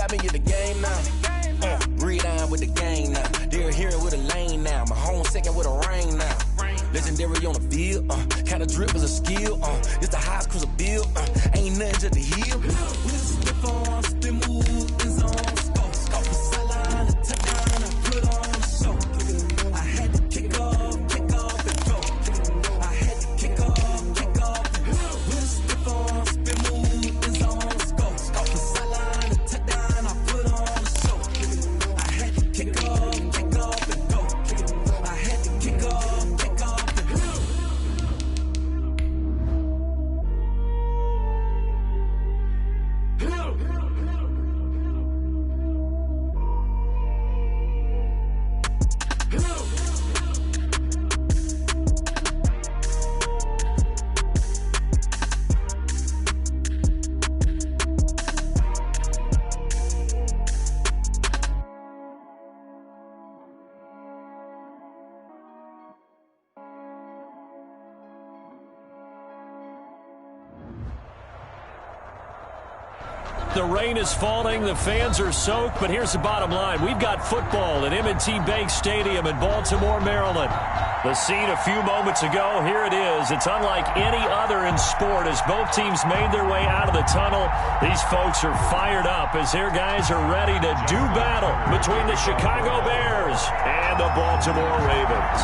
got me in the game now. Breathe on with the game now. They're here with a lane now. My home second with a rain now. Legendary on the field, kind of drip is a skill. It's the highest cruiser bill. Ain't nothing to the hill. With stiff arms, spin move, and zone, scope. The sideline, the touchdown, I put on the show. I had to kick off, and go. I had to kick off, and go. With stiff arms, spin move, and zone, scope. The sideline, the touchdown, I put on the show. I had to kick off, and go. I had to kick off. The rain is falling, the fans are soaked, but here's the bottom line. We've got football at M&T Bank Stadium in Baltimore, Maryland. The scene a few moments ago, here it is. It's unlike any other in sport as both teams made their way out of the tunnel. These folks are fired up as their guys are ready to do battle between the Chicago Bears and the Baltimore Ravens.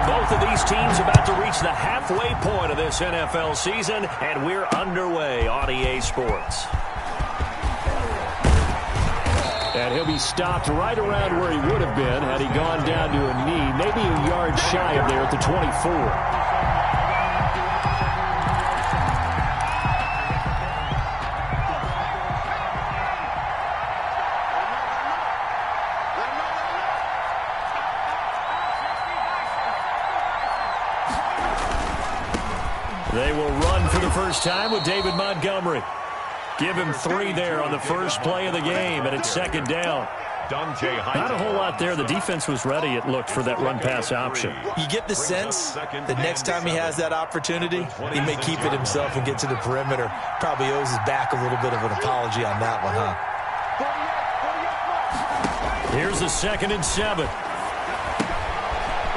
Both of these teams about to reach the halfway point of this NFL season, and we're underway on EA Sports. And he'll be stopped right around where he would have been had he gone down to a knee, maybe a yard shy of there at the 24. They will run for the first time with David Montgomery. Give him 3 there on the first play of the game, and it's second down. Not a whole lot there. The defense was ready, it looked, for that run-pass option. You get the sense that next time he has that opportunity, he may keep it himself and get to the perimeter. Probably owes his back a little bit of an apology on that one, huh? Here's the 2nd and 7.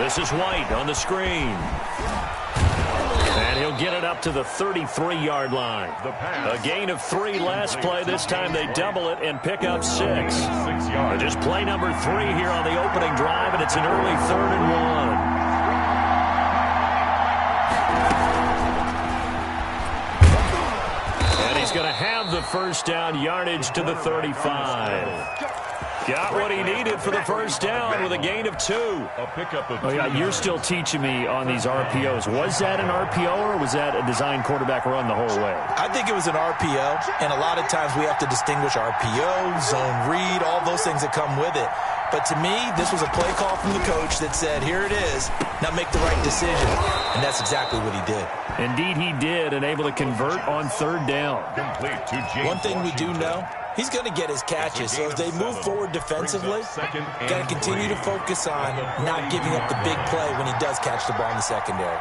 This is White on the screen. And he'll get it up to the 33-yard line. A gain of 3 last play. This time they double it and pick up 6. Just play number 3 here on the opening drive, and it's an early 3rd and 1. And he's going to have the first down yardage to the 35. Got what he needed for the first down with a gain of 2. Oh, yeah, you're still teaching me on these RPOs. Was that an RPO or was that a design quarterback run the whole way? I think it was an RPO, and a lot of times we have to distinguish RPO, zone read, all those things that come with it. But to me, this was a play call from the coach that said, here it is, now make the right decision. And that's exactly what he did. Indeed he did, and able to convert on 3rd down. One thing we do know, he's going to get his catches. So as they move forward defensively, got to continue to focus on not giving up the big play when he does catch the ball in the secondary.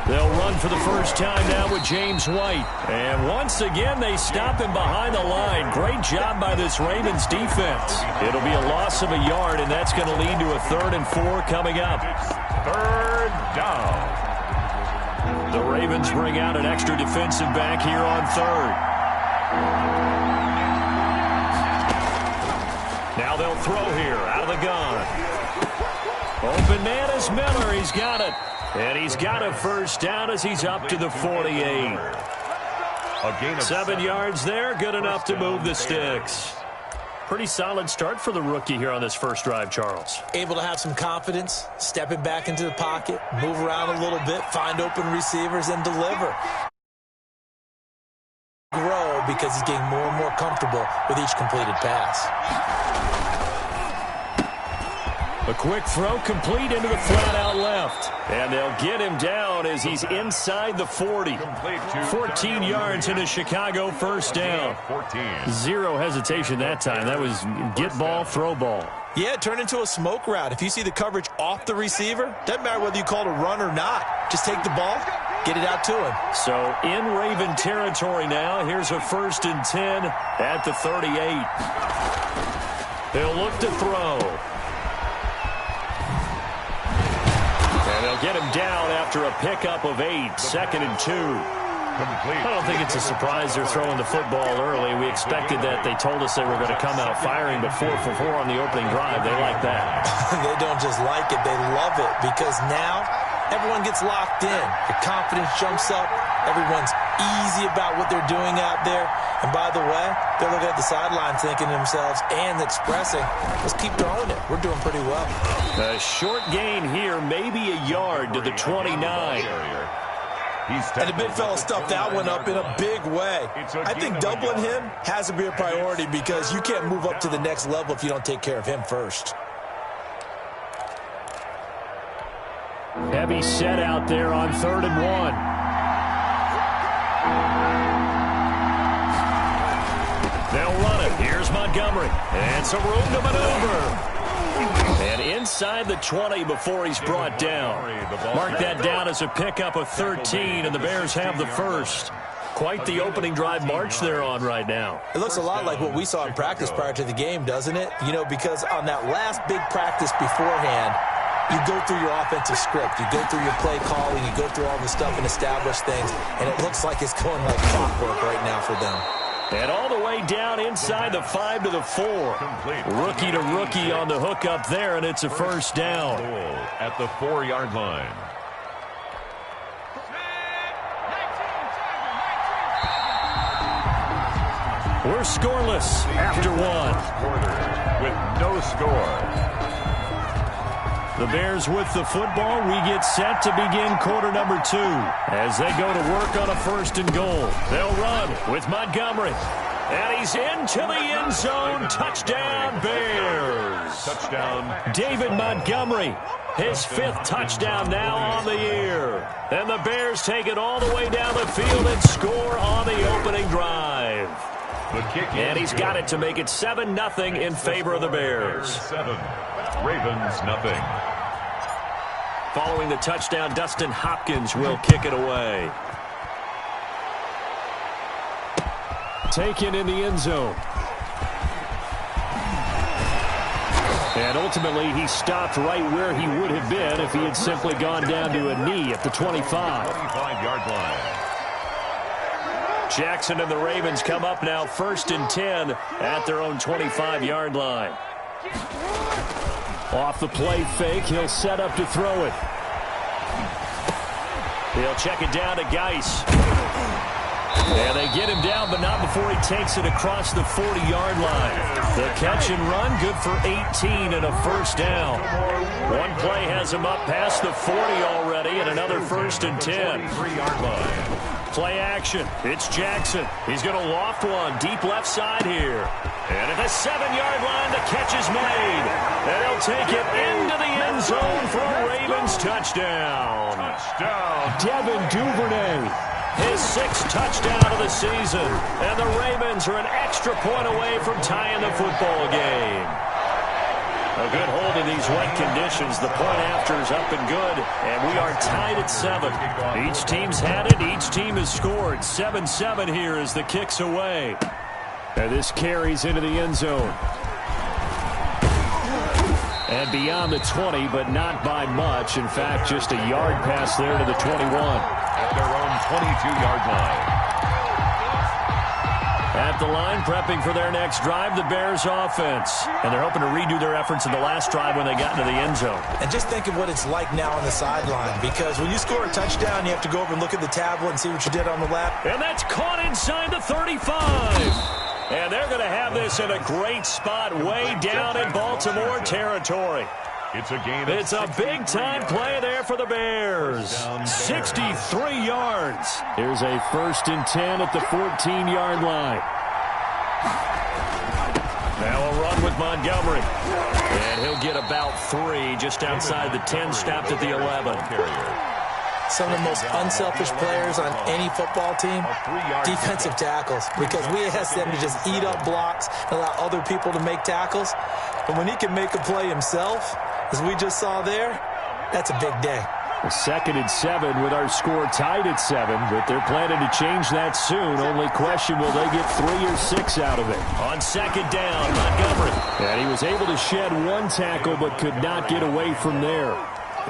They'll run for the first time now with James White. And once again, they stop him behind the line. Great job by this Ravens defense. It'll be a loss of a yard, and that's going to lead to a 3rd and 4 coming up. 3rd down. The Ravens bring out an extra defensive back here on 3rd. Now they'll throw here out of the gun. Open man is Miller. He's got it. And he's got a first down as he's up to the 48. 7 yards there, good enough to move the sticks. Pretty solid start for the rookie here on this first drive, Charles. Able to have some confidence, stepping back into the pocket, move around a little bit, find open receivers, and deliver. Grow because he's getting more and more comfortable with each completed pass. A quick throw complete into the flat out left. And they'll get him down as he's inside the 40. 14 yards in a Chicago first down. 0 hesitation that time. That was get ball, throw ball. Yeah, it turned into a smoke route. If you see the coverage off the receiver, doesn't matter whether you call it a run or not. Just take the ball, get it out to him. So in Raven territory now. Here's a 1st and 10 at the 38. He'll look to throw. And they'll get him down after a pickup of 8. 2nd and 2. I don't think it's a surprise they're throwing the football early. We expected that. They told us they were going to come out firing, but 4 for 4 on the opening drive. They like that. They don't just like it. They love it because now everyone gets locked in. Your confidence jumps up. Everyone's easy about what they're doing out there. And by the way, they're looking at the sideline thinking to themselves and expressing, let's keep throwing it. We're doing pretty well. A short gain here, maybe a yard to the 29. And the big fella stuffed that one up in a big way. I think doubling him has to be a priority because you can't move up to the next level if you don't take care of him first. Heavy set out there on 3rd and 1. They'll run it. Here's Montgomery. And some room to maneuver. And inside the 20 before he's brought down. Mark that down as a pickup of 13, and the Bears have the first. Quite the opening drive march they're on right now. It looks a lot like what we saw in practice prior to the game, doesn't it? You know, because on that last big practice beforehand, you go through your offensive script. You go through your play calling. You go through all the stuff and establish things. And it looks like it's going like clockwork right now for them. And all the way down inside the 5 to the 4. Rookie to rookie on the hook up there, and it's a first down. At the 4-yard line. We're scoreless after 1. With no score. The Bears with the football. We get set to begin quarter number 2 as they go to work on a 1st and goal. They'll run with Montgomery. And he's into the end zone. Touchdown, Bears. Touchdown. David Montgomery, his 5th touchdown now on the year. And the Bears take it all the way down the field and score on the opening drive. The kick and he's got it to make it 7-0 in favor of the Bears. 7. Ravens nothing. Following the touchdown, Dustin Hopkins will kick it away. Taken in the end zone. And ultimately, he stopped right where he would have been if he had simply gone down to a knee at the 25. 25-yard line. Jackson and the Ravens come up now 1st and 10 at their own 25-yard line. Off the play fake, he'll set up to throw it. He'll check it down to Geis. And they get him down, but not before he takes it across the 40-yard line. The catch and run, good for 18 and a first down. One play has him up past the 40 already, and another 1st and 10. 3-yard line. Play action. It's Jackson. He's going to loft one deep left side here. And at the 7-yard line, the catch is made. And he'll take it into the end zone for a Ravens touchdown. Touchdown. Devin Duvernay, his 6th touchdown of the season. And the Ravens are an extra point away from tying the football game. A good hold in these wet conditions. The point after is up and good, and we are tied at 7. Each team's had it. Each team has scored. 7-7 here as the kick's away. And this carries into the end zone. And beyond the 20, but not by much. In fact, just a yard pass there to the 21. At their own 22-yard line. At the line, prepping for their next drive, the Bears offense. And they're hoping to redo their efforts in the last drive when they got into the end zone. And just think of what it's like now on the sideline, because when you score a touchdown, you have to go over and look at the tablet and see what you did on the lap. And that's caught inside the 35. And they're going to have this in a great spot way down in Baltimore territory. It's a gain. It's a big-time play there for the Bears. 63 yards. Here's a 1st and 10 at the 14-yard line. Now a run with Montgomery. And he'll get about 3 just outside the 10, stopped at the 11. Some of the most unselfish players on any football team, defensive tackles, because we ask them to just eat up blocks and allow other people to make tackles. But when he can make a play himself, as we just saw there, that's a big day. 2nd and 7 with our score tied at 7, but they're planning to change that soon. Only question, will they get 3 or 6 out of it? On 2nd down, Montgomery. And he was able to shed 1 tackle but could not get away from there.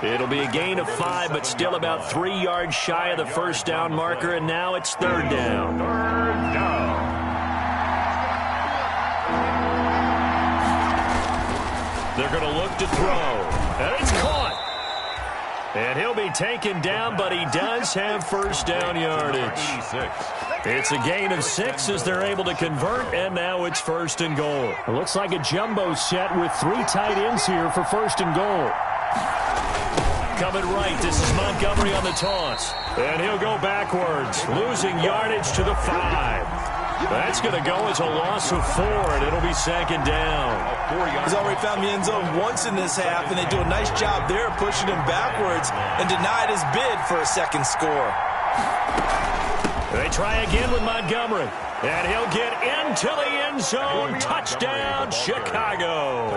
It'll be a gain of 5, but still about 3 yards shy of the first down marker, and now it's 3rd down. 3rd down. They're going to look to throw. And it's caught. And he'll be taken down, but he does have first down yardage. It's a gain of 6 as they're able to convert, and now it's 1st and goal. It looks like a jumbo set with 3 tight ends here for 1st and goal. Coming right, this is Montgomery on the toss. And he'll go backwards, losing yardage to the 5. That's going to go as a loss of 4, and it'll be 2nd down. He's already found the end zone once in this half, and they do a nice job there pushing him backwards and denied his bid for a 2nd score. They try again with Montgomery, and he'll get into the end zone. Touchdown, Chicago.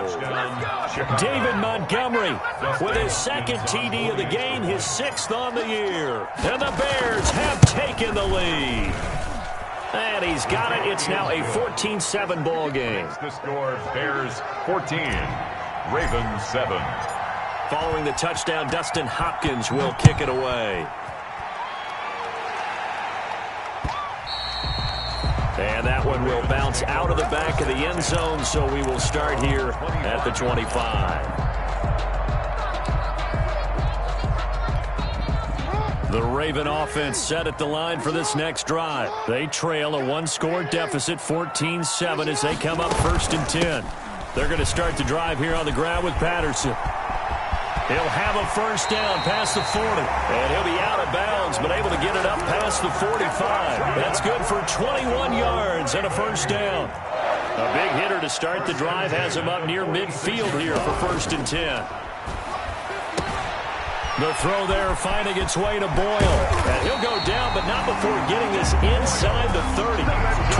David Montgomery with his 2nd TD of the game, his 6th on the year. And the Bears have taken the lead. And he's got it. It's now a 14-7 ball game. The score, Bears 14, Ravens 7. Following the touchdown, Dustin Hopkins will kick it away. And that one will bounce out of the back of the end zone, so we will start here at the 25. The Raven offense set at the line for this next drive. They trail a 1-score deficit, 14-7, as they come up 1st and 10. They're going to start the drive here on the ground with Patterson. He'll have a first down past the 40. And he'll be out of bounds, but able to get it up past the 45. That's good for 21 yards and a first down. A big hitter to start the drive has him up near midfield here for 1st and 10. The throw there finding its way to Boyle. And he'll go down, but not before getting this inside the 30.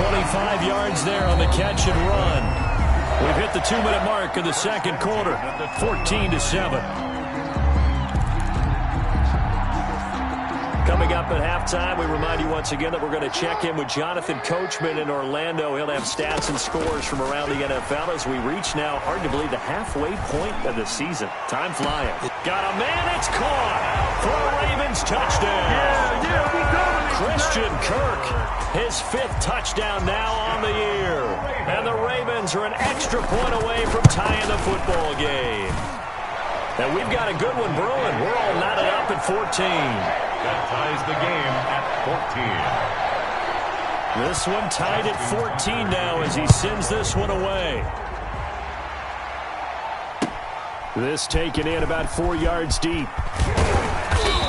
25 yards there on the catch and run. We've hit the 2-minute mark of the 2nd quarter, 14-7. Coming up at halftime, we remind you once again that we're going to check in with Jonathan Coachman in Orlando. He'll have stats and scores from around the NFL as we reach now, hard to believe, the halfway point of the season. Time flying. Got a man, it's caught for a Ravens touchdown. Christian Kirk, his 5th touchdown now on the year. And the Ravens are an extra point away from tying the football game. And we've got a good one brewing. We're all knotted up at 14. That ties the game at 14. This one tied at 14 now as he sends this one away. This taken in about 4 yards deep.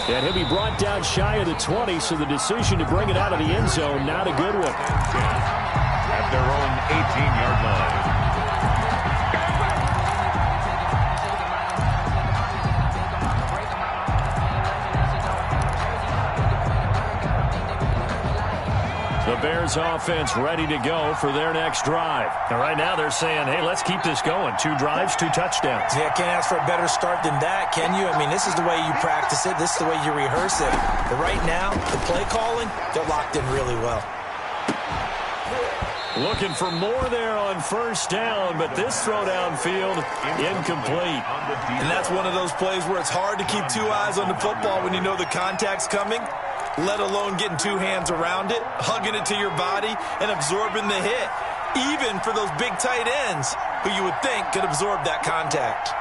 And he'll be brought down shy of the 20, so the decision to bring it out of the end zone, not a good one. At their own 18-yard line. The Bears offense ready to go for their next drive. And right now they're saying, hey, let's keep this going. 2 drives, 2 touchdowns. Yeah, can't ask for a better start than that, can you? I mean, this is the way you practice it. This is the way you rehearse it. But right now, the play calling, they're locked in really well. Looking for more there on first down, but this throw downfield, incomplete. And that's one of those plays where it's hard to keep 2 eyes on the football when you know the contact's coming, let alone getting 2 hands around it, hugging it to your body, and absorbing the hit, even for those big tight ends who you would think could absorb that contact.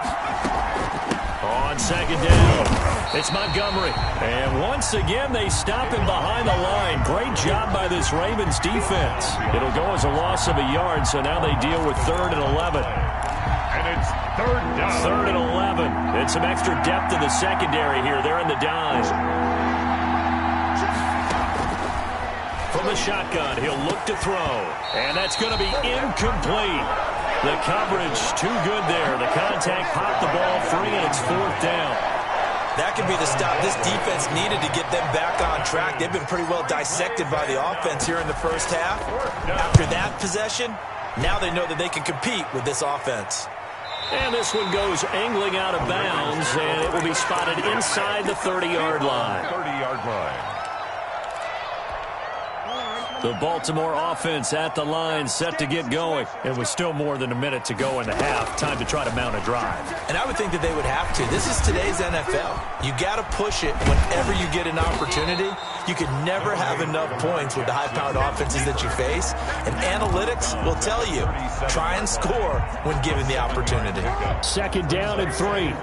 On 2nd down, it's Montgomery. And once again, they stop him behind the line. Great job by this Ravens defense. It'll go as a loss of a yard, so now they deal with 3rd and 11. And it's 3rd down. 3rd and 11. And some extra depth in the secondary here. They're in the dime. From the shotgun, he'll look to throw. And that's going to be incomplete. The coverage too good there. The contact popped the ball free, and it's 4th down. That could be the stop this defense needed to get them back on track. They've been pretty well dissected by the offense here in the first half. After that possession, now they know that they can compete with this offense. And this one goes angling out of bounds, and it will be spotted inside the 30-yard line. 30-yard line. The Baltimore offense at the line, set to get going. It was still more than a minute to go in the half. Time to try to mount a drive. And I would think that they would have to. This is today's NFL. You got to push it whenever you get an opportunity. You can never have enough points with the high-powered offenses that you face. And analytics will tell you, try and score when given the opportunity. Second down and 3.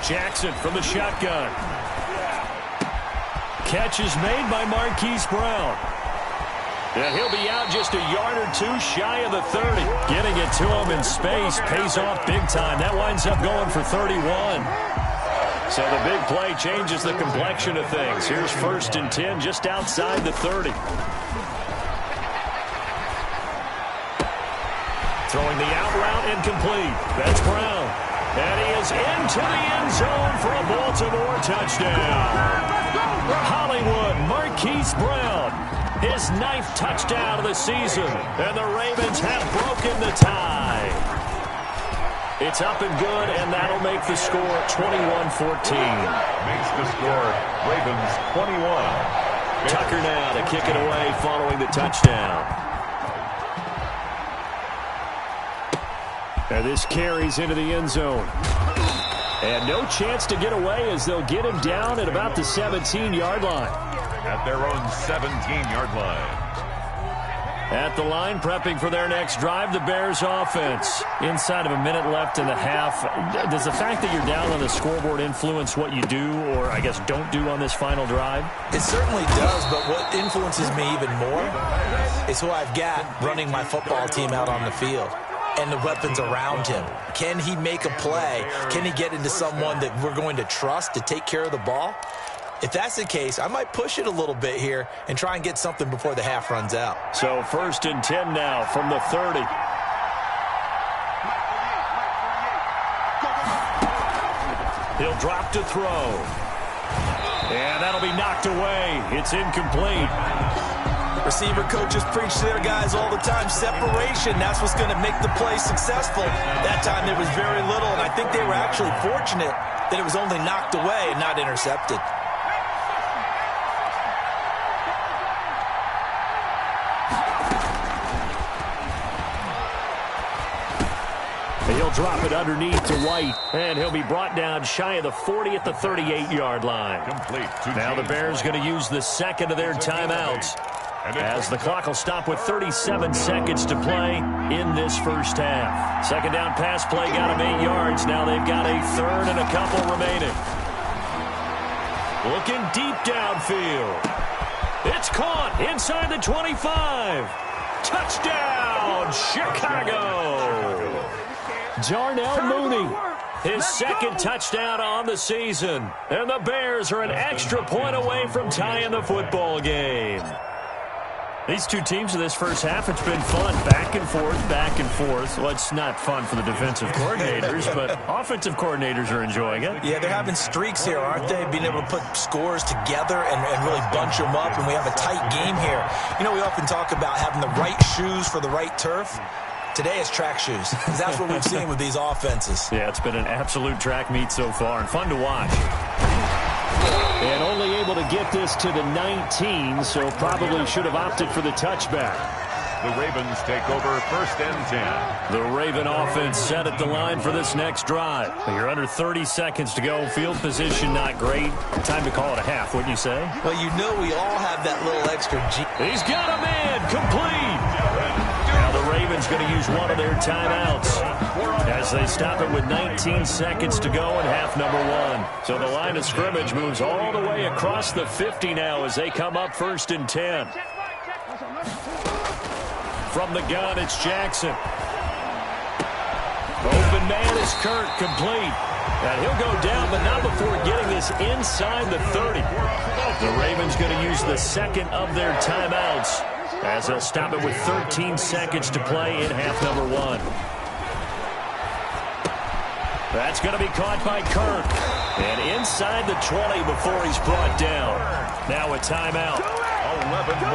Jackson from the shotgun. Catch is made by Marquise Brown. And he'll be out just a yard or two shy of the 30. Getting it to him in space pays off big time. That winds up going for 31. So the big play changes the complexion of things. Here's 1st and 10 just outside the 30. Throwing the out route incomplete. That's Brown. And he is into the end zone for a Baltimore touchdown. Hollywood, Marquise Brown, his 9th touchdown of the season. And the Ravens have broken the tie. It's up and good, and that'll make the score 21-14. Makes the score Ravens 21. Tucker now to kick it away following the touchdown. And this carries into the end zone. And no chance to get away as they'll get him down at about the 17-yard line. At their own 17-yard line. At the line, prepping for their next drive, the Bears offense. Inside of a minute left in the half. Does the fact that you're down on the scoreboard influence what you do, or I guess don't do on this final drive? It certainly does, but what influences me even more is who I've got running my football team out on the field. And the weapons around him. Can he make a play? Can he get into someone that we're going to trust to take care of the ball? If that's the case, I might push it a little bit here and try and get something before the half runs out. So 1st and 10 now from the 30. He'll drop to throw. And that'll be knocked away. It's incomplete. Receiver coaches preach to their guys all the time. Separation, that's what's going to make the play successful. That time there was very little, and I think they were actually fortunate that it was only knocked away and not intercepted. He'll drop it underneath to White, and he'll be brought down shy of the 40 at the 38-yard line. Complete. Now the Bears going to use the second of their timeouts, as the clock will stop with 37 seconds to play in this first half. Second down pass play got them 8 yards. Now they've got a third and a couple remaining. Looking deep downfield. It's caught inside the 25. Touchdown, Chicago. Darnell Mooney, his second touchdown on the season. And the Bears are an extra point away from tying the football game. These two teams in this first half, it's been fun. Back and forth, back and forth. Well, it's not fun for the defensive coordinators, but offensive coordinators are enjoying it. Yeah, they're having streaks here, aren't they? Being able to put scores together and really bunch them up, and we have a tight game here. You know, we often talk about having the right shoes for the right turf. Today is track shoes. That's what we've seen with these offenses. Yeah, it's been an absolute track meet so far and fun to watch. And only able to get this to the 19, so probably should have opted for the touchback. The Ravens take over 1st and 10. The Raven offense set at the line for this next drive. You're under 30 seconds to go. Field position not great. Time to call it a half, wouldn't you say? Well, you know we all have that little extra G. He's got a man complete. Now the Ravens going to use one of their timeouts as they stop it with 19 seconds to go in half number 1. So the line of scrimmage moves all the way across the 50 now as they come up 1st and 10. From the gun, it's Jackson. Open man is Kirk, complete. And he'll go down, but not before getting this inside the 30. The Ravens going to use the second of their timeouts as they'll stop it with 13 seconds to play in half number 1. That's going to be caught by Kirk. And inside the 20 before he's brought down. Now a timeout.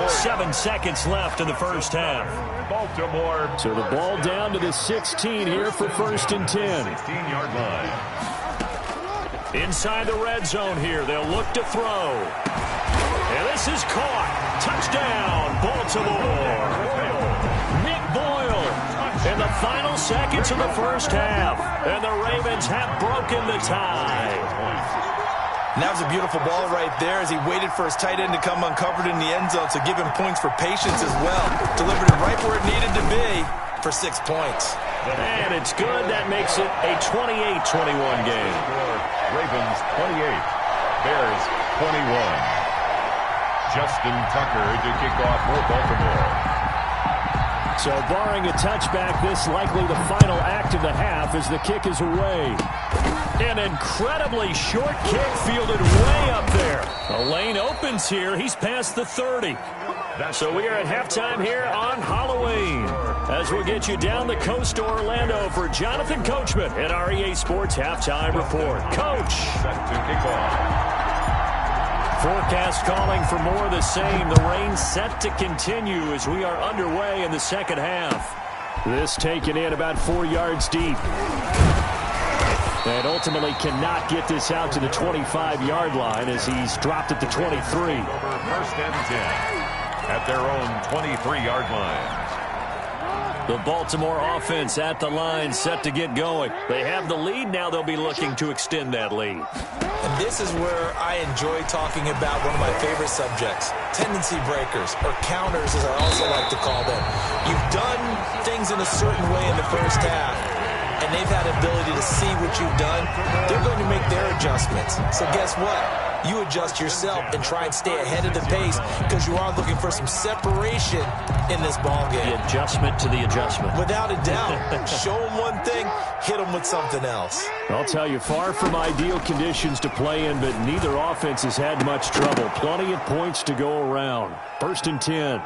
7 seconds left in the first half. Baltimore. So the ball down to the 16 here for 1st and 10. 16-yard line. Inside the red zone here. They'll look to throw. And this is caught. Touchdown, Baltimore. Nick Boyle in the final seconds of the first half. And the Ravens have broken the tie. And that was a beautiful ball right there as he waited for his tight end to come uncovered in the end zone, so give him points for patience as well. Delivered it right where it needed to be for 6 points. And it's good. That makes it a 28-21 game. Ravens 28, Bears 21. Justin Tucker to kick off for Baltimore. So barring a touchback, this likely the final act of the half as the kick is away. An incredibly short kick fielded way up there. The lane opens here. He's past the 30. So we are at halftime here on Halloween as we'll get you down the coast to Orlando for Jonathan Coachman at our EA Sports Halftime Report. Coach. Set to kick off. Forecast calling for more of the same. The rain set to continue as we are underway in the second half. This taken in about 4 yards deep. And ultimately cannot get this out to the 25-yard line as he's dropped at the 23. Over 1st and 10 at their own 23-yard line. The Baltimore offense at the line set to get going. They have the lead. Now they'll be looking to extend that lead. And this is where I enjoy talking about one of my favorite subjects, tendency breakers, or counters as I also like to call them. You've done things in a certain way in the first half, and they've had the ability to see what you've done. They're going to make their adjustments. So guess what? You adjust yourself and try and stay ahead of the pace because you are looking for some separation in this ball game. The adjustment to the adjustment. Without a doubt. Show them one thing, hit them with something else. I'll tell you, far from ideal conditions to play in, but neither offense has had much trouble. Plenty of points to go around. 1st and 10.